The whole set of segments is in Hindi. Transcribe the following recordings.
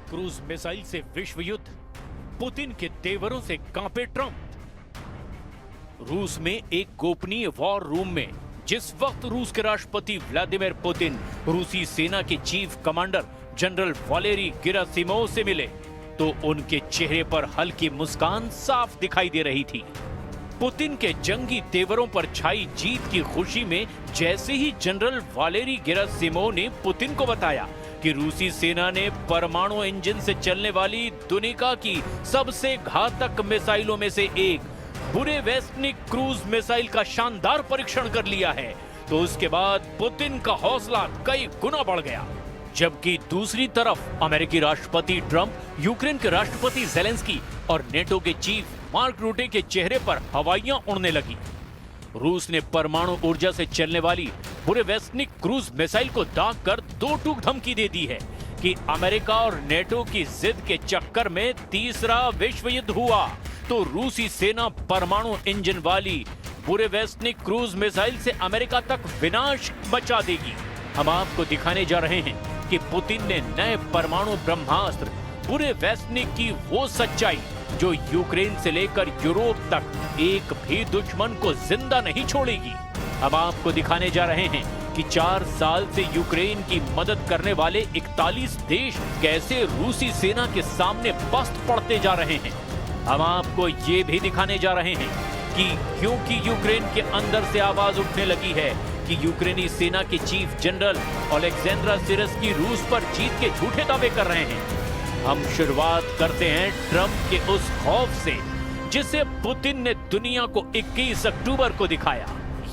क्रूज मिसाइल से विश्व युद्ध, पुतिन के तेवरों से कांपे ट्रंप। रूस में एक गोपनीय वॉर रूम में जिस वक्त रूस के राष्ट्रपति व्लादिमीर पुतिन रूसी सेना के chief commander general Valery Gerasimov से मिले तो उनके चेहरे पर हल्की मुस्कान साफ दिखाई दे रही थी। पुतिन के जंगी तेवरों पर छाई जीत की खुशी में जैसे ही जनरल वालेरी गेरासिमोव ने पुतिन को बताया कि रूसी सेना ने परमाणु इंजन से चलने वाली दुनिया की सबसे घातक मिसाइलों में से एक बुरेवेस्टनिक क्रूज मिसाइल का शानदार परीक्षण कर लिया है, तो उसके बाद पुतिन का हौसला कई गुना बढ़ गया। जबकि दूसरी तरफ अमेरिकी राष्ट्रपति ट्रंप, यूक्रेन के राष्ट्रपति ज़ेलेंस्की और नेटो के चीफ मार्क रूटे के चेहरे पर हवाइयां उड़ने लगी। रूस ने परमाणु ऊर्जा से चलने वाली बुरेवेस्टनिक क्रूज मिसाइल को दाग कर दो टूक धमकी दे दी है कि अमेरिका और नेटो की जिद के चक्कर में तीसरा विश्व युद्ध हुआ तो रूसी सेना परमाणु इंजन वाली बुरेवेस्टनिक क्रूज मिसाइल से अमेरिका तक विनाश मचा देगी। हम आपको दिखाने जा रहे हैं कि पुतिन ने नए परमाणु ब्रह्मास्त्र बुरेवेस्टनिक की वो सच्चाई जो यूक्रेन से लेकर यूरोप तक एक भी दुश्मन को जिंदा नहीं छोड़ेगी। अब आपको दिखाने जा रहे हैं कि 4 साल से यूक्रेन की मदद करने वाले 41 देश कैसे रूसी सेना के सामने पस्त पड़ते जा रहे हैं। हम आपको ये भी दिखाने जा रहे हैं कि क्योंकि यूक्रेन के अंदर से आवाज उठने लगी है कि यूक्रेनी सेना के चीफ जनरल ओलेक्जेंड्र सिरस्की रूस पर जीत के झूठे दावे कर रहे हैं। हम शुरुआत करते हैं ट्रंप के उस खौफ से जिसे पुतिन ने दुनिया को 21 अक्टूबर को दिखाया,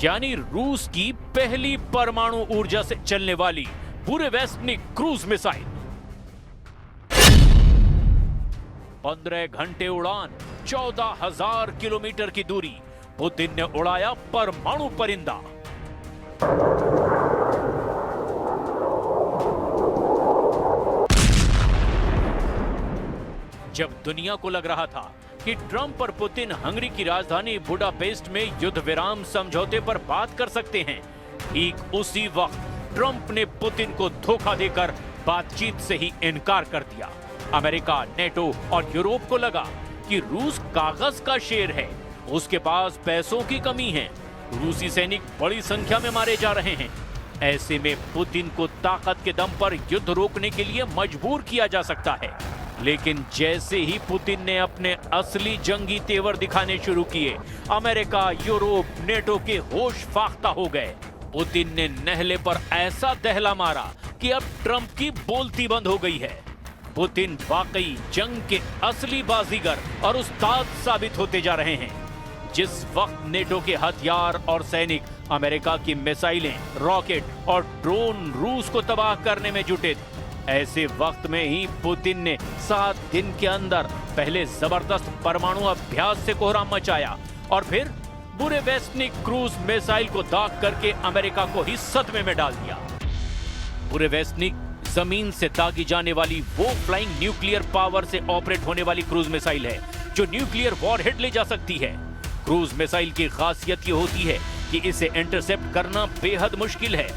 यानी रूस की पहली परमाणु ऊर्जा से चलने वाली बुरेवेस्टनिक क्रूज मिसाइल। 15 घंटे उड़ान, 14,000 किलोमीटर की दूरी, पुतिन ने उड़ाया परमाणु परिंदा। जब दुनिया को लग रहा था कि ट्रंप और पुतिन हंगरी की राजधानी बुडापेस्ट में युद्ध विराम समझौते पर बात कर सकते हैं, ठीक उसी वक्त ट्रंप ने पुतिन को धोखा देकर बातचीत से ही इनकार कर दिया। अमेरिका, नेटो और यूरोप को लगा कि रूस कागज का शेर है, उसके पास पैसों की कमी है, रूसी सैनिक बड़ी संख्या में मारे जा रहे हैं। ऐसे में पुतिन को ताकत के दम पर युद्ध रोकने के लिए मजबूर किया जा सकता है। लेकिन जैसे ही पुतिन ने अपने असली जंगी तेवर दिखाने शुरू किए, अमेरिका, यूरोप, नेटो के होश फाख्ता हो गए। पुतिन ने नहले पर ऐसा दहला मारा कि अब ट्रंप की बोलती बंद हो गई है। पुतिन वाकई जंग के असली बाजीगर और उस्ताद साबित होते जा रहे हैं। जिस वक्त नेटो के हथियार और सैनिक अमेरिका की मिसाइलें, रॉकेट और ड्रोन रूस को तबाह करने में जुटे, ऐसे वक्त में ही पुतिन ने 7 दिन के अंदर पहले जबरदस्त परमाणु अभ्यास से कोहराम मचाया और फिर बुरेवेस्टनिक क्रूज मिसाइल को दाग करके अमेरिका को ही सदमे में डाल दिया। बुरेवेस्टनिक जमीन से दागी जाने वाली वो फ्लाइंग न्यूक्लियर पावर से ऑपरेट होने वाली क्रूज मिसाइल है जो न्यूक्लियर वॉरहेड ले जा सकती है। क्रूज मिसाइल की खासियत ये होती है कि इसे इंटरसेप्ट करना बेहद मुश्किल है।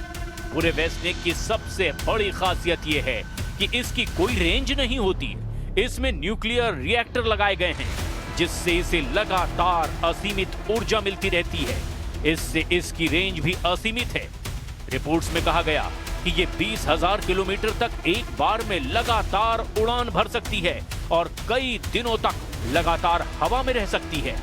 बुरेवेस्टनिक की सबसे बड़ी खासियत यह है कि इसकी कोई रेंज नहीं होती। इसमें न्यूक्लियर रिएक्टर लगाए गए हैं जिससे इसे लगातार असीमित ऊर्जा मिलती रहती है। इससे इसकी रेंज भी असीमित है। रिपोर्ट्स में कहा गया कि ये 20,000 किलोमीटर तक एक बार में लगातार उड़ान भर सकती है और कई दिनों तक लगातार हवा में रह सकती है।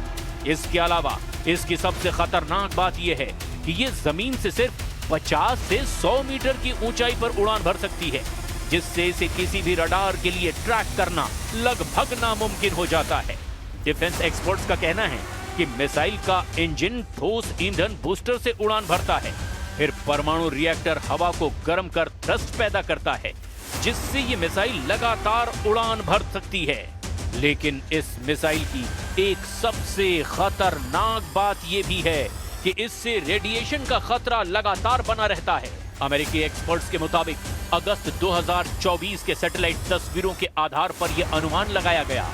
इसके अलावा इसकी सबसे खतरनाक बात यह है कि ये जमीन से सिर्फ 50 से 100 मीटर की ऊंचाई पर उड़ान भर सकती है, जिससे इसे किसी भी रडार के लिए ट्रैक करना लगभग नामुमकिन हो जाता है। डिफेंस एक्सपर्ट्स का कहना है कि मिसाइल का इंजन ठोस ईंधन बूस्टर से उड़ान भरता है, फिर परमाणु रिएक्टर हवा को गर्म कर थ्रस्ट पैदा करता है, जिससे ये मिसाइल लगातार उड़ान भर सकती है। लेकिन इस मिसाइल की एक सबसे खतरनाक बात यह भी है कि इससे रेडिएशन का खतरा लगातार बना रहता है। अमेरिकी एक्सपर्ट्स के मुताबिक अगस्त 2024 के सैटेलाइट तस्वीरों के आधार पर यह अनुमान लगाया गया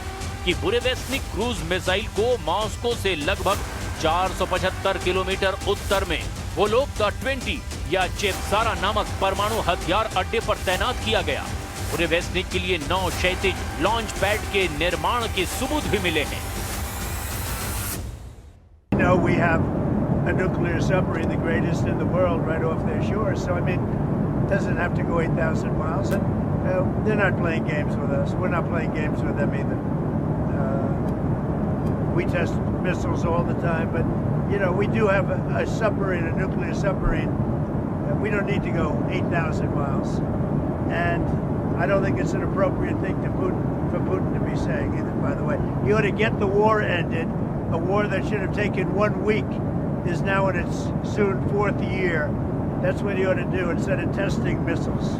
कि बुरेवेस्टनिक क्रूज मिसाइल को मॉस्को से लगभग 475 किलोमीटर उत्तर में वोलोब्दा 20 या चेपसारा नामक परमाणु हथियार अड्डे पर तैनात किया गया। पूरे वेस्टनिक के लिए 9 क्षैतिज लॉन्च पैड के निर्माण के सबूत भी मिले हैं। You know, we have a nuclear submarine, the greatest in the world, right off their shores. So I mean, it doesn't have to go 8,000 miles, and they're not playing games with us. We're not playing games with them either. We test missiles all the time, but you know, we do have a submarine, a nuclear submarine. We don't need to go 8,000 miles, and I don't think it's an appropriate thing for Putin to be saying either. By the way, he ought to get the war ended. A war that should have taken 1 week is now in its soon 4th year. That's what he ought to do instead of testing missiles.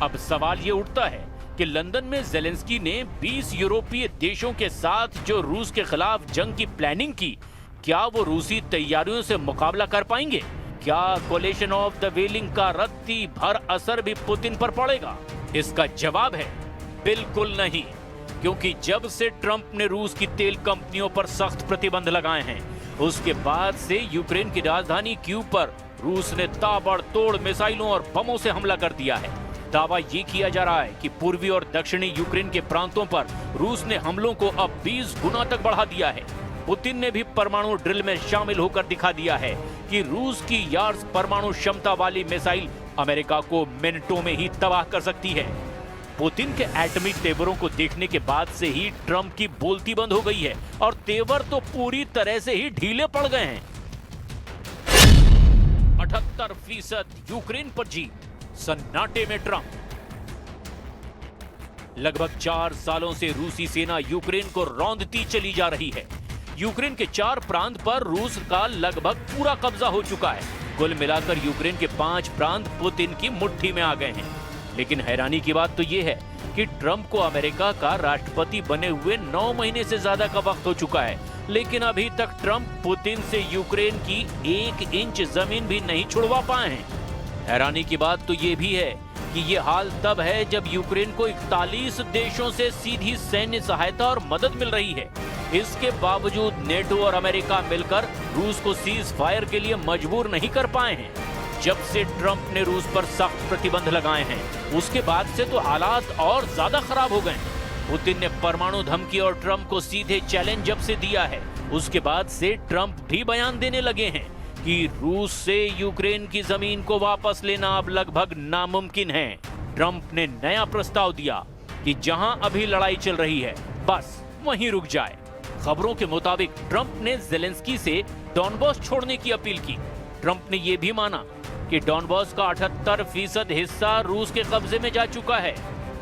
अब सवाल ये उठता है कि लंदन में ज़ेलेंस्की ने 20 यूरोपीय देशों के साथ जो रूस के खिलाफ जंग की प्लानिंग की, क्या वो रूसी तैयारियों से मुकाबला कर पाएंगे? क्या कोलिशन ऑफ द वेलिंग का रत्ती भर असर भी पुतिन पर पड़ेगा? इसका जवाब है बिल्कुल नहीं, क्योंकि जब से ट्रंप ने रूस की तेल कंपनियों पर सख्त प्रतिबंध लगाए हैं, उसके बाद से यूक्रेन की राजधानी कीव पर रूस ने ताबड़तोड़ मिसाइलों और बमों से हमला कर दिया है। दावा ये किया जा रहा है कि पूर्वी और दक्षिणी यूक्रेन के प्रांतों पर रूस ने हमलों को अब 20 गुना तक बढ़ा दिया है। पुतिन ने भी परमाणु ड्रिल में शामिल होकर दिखा दिया है कि रूस की यार्स परमाणु क्षमता वाली मिसाइल अमेरिका को मिनटों में ही तबाह कर सकती है। पुतिन के एटमी तेवरों को देखने के बाद से ही ट्रंप की बोलती बंद हो गई है और तेवर तो पूरी तरह से ही ढीले पड़ गए हैं। 78% यूक्रेन पर जीत, सन्नाटे में ट्रंप। लगभग 4 सालों से रूसी सेना यूक्रेन को रौंदती चली जा रही है। यूक्रेन के 4 प्रांत पर रूस का लगभग पूरा कब्जा हो चुका है। कुल मिलाकर यूक्रेन के 5 प्रांत पुतिन की मुट्ठी में आ गए हैं। लेकिन हैरानी की बात तो यह है कि ट्रंप को अमेरिका का राष्ट्रपति बने हुए 9 महीने से ज्यादा का वक्त हो चुका है, लेकिन अभी तक ट्रंप पुतिन से यूक्रेन की 1 इंच जमीन भी नहीं छुड़वा पाए हैं। हैरानी की बात तो ये भी है कि ये हाल तब है जब यूक्रेन को 41 देशों से सीधी सैन्य सहायता और मदद मिल रही है। इसके बावजूद नेटो और अमेरिका मिलकर रूस को सीज फायर के लिए मजबूर नहीं कर पाए हैं। जब से ट्रंप ने रूस पर सख्त प्रतिबंध लगाए हैं, उसके बाद से तो हालात और ज्यादा खराब हो गए। पुतिन ने परमाणु धमकी और ट्रंप को सीधे चैलेंज जब से दिया है, उसके बाद से ट्रंप भी बयान देने लगे हैं कि रूस से यूक्रेन की जमीन को वापस लेना अब लगभग नामुमकिन है। ट्रंप ने नया प्रस्ताव दिया कि जहां अभी लड़ाई चल रही है, बस वहीं रुक जाए। खबरों के मुताबिक ट्रंप ने ज़ेलेंस्की से डॉनबॉस छोड़ने की अपील की। ट्रंप ने यह भी माना कि डॉनबॉस का 78% हिस्सा रूस के कब्जे में जा चुका है।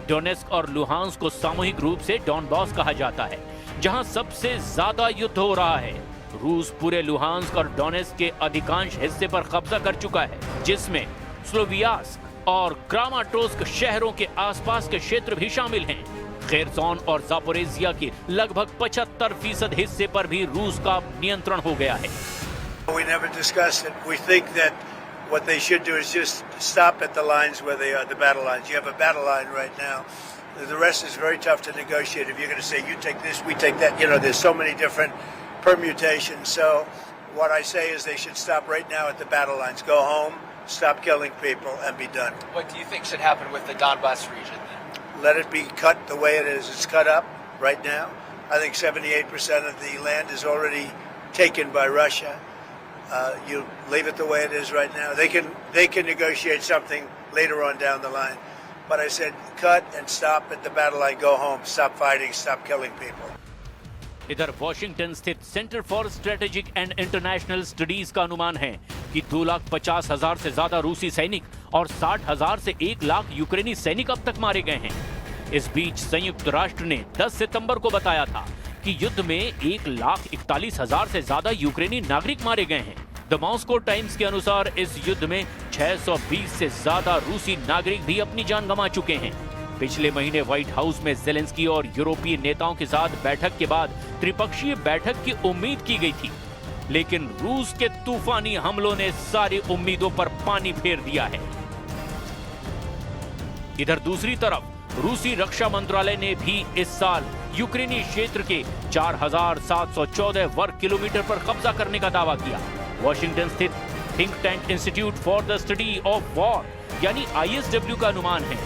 डोनेस्क और लुहांस्क को सामूहिक रूप से डॉनबॉस कहा जाता है, जहां सबसे ज्यादा युद्ध हो रहा है। रूस पूरे लुहांस्क और डोनेस्क के अधिकांश हिस्से पर कब्जा कर चुका है, जिसमें स्लोवियास्क और क्रामाटोर्स्क शहरों के आसपास के क्षेत्र भी शामिल हैं। खेरसोन और जापोरेजिया के लगभग 75% हिस्से पर भी रूस का नियंत्रण हो गया है। We never discussed it. We think that what they should do is just stop at the lines where they are, the battle lines. You have a battle line right now. The rest is very tough to negotiate. If you're going to say you take this, we take that, you know, there's so many different permutations. So what I say is they should stop right now at the battle lines. Go home, stop killing people, and be done. What do you think should happen with the Donbas region then? Let it be cut the way it is. It's cut up right now. I think 78% of the land is already taken by Russia. You leave it the way it is right now. They can negotiate something later on down the line. But I said cut and stop at the battle line. Go home. Stop fighting. Stop killing people. इधर वॉशिंगटन स्थित centre for strategic and international studies का अनुमान है कि 2,50,000 से ज्यादा रूसी सैनिक और 60,000 से 1 लाख यूक्रेनी सैनिक अब तक मारे गए हैं। इस बीच संयुक्त राष्ट्र ने 10 सितंबर को बताया था कि युद्ध में 1,41,000 से ज्यादा यूक्रेनी नागरिक मारे गए हैं। द मॉस्को टाइम्स के अनुसार इस युद्ध में 620 से ज्यादा रूसी नागरिक भी अपनी जान गंवा चुके हैं। पिछले महीने व्हाइट हाउस में ज़ेलेंस्की और यूरोपीय नेताओं के साथ बैठक के बाद त्रिपक्षीय बैठक की उम्मीद की गई थी, लेकिन रूस के तूफानी हमलों ने सारी उम्मीदों पर पानी फेर दिया है। इधर दूसरी तरफ रूसी रक्षा मंत्रालय ने भी इस साल यूक्रेनी क्षेत्र के 4,714 वर्ग किलोमीटर पर कब्जा करने का दावा किया। वॉशिंगटन स्थित think tank institute for the study of war यानी ISW का अनुमान है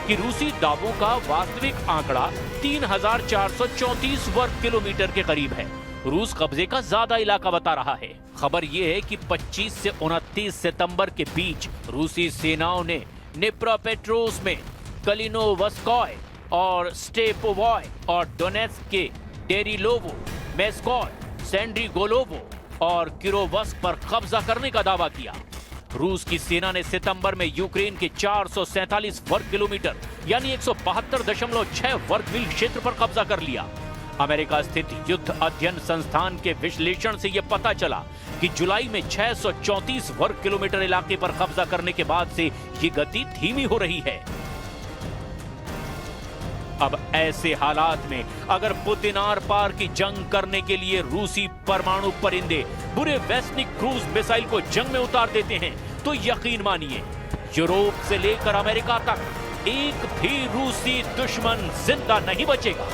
कि रूसी दावों का वास्तविक आंकड़ा 3,434 वर्ग किलोमीटर के करीब है। रूस कब्जे का ज्यादा इलाका बता रहा है। खबर यह है कि 25 से 29 सितंबर के बीच रूसी सेनाओं ने निप्रोपेट्रोव्स्क में कलिनोवस्कोय और स्टेपोवॉय और डोनेट्स्क के डेरिलोवो, मेस्कोय, सेंड्रीगोलोवो और किरोवस्क पर कब्जा करने का दावा किया। रूस की सेना ने सितंबर में यूक्रेन के 447 वर्ग किलोमीटर यानी 172.6 वर्ग मील क्षेत्र पर कब्जा कर लिया। अमेरिका स्थित युद्ध अध्ययन संस्थान के विश्लेषण से यह पता चला कि जुलाई में 634 वर्ग किलोमीटर इलाके पर कब्जा करने के बाद से ये गति धीमी हो रही है। अब ऐसे हालात में अगर पुतिन आर पार की जंग करने के लिए रूसी परमाणु परिंदे बुरे बैलिस्टिक क्रूज मिसाइल को जंग में उतार देते हैं तो यकीन मानिए यूरोप से लेकर अमेरिका तक एक भी रूसी दुश्मन जिंदा नहीं बचेगा।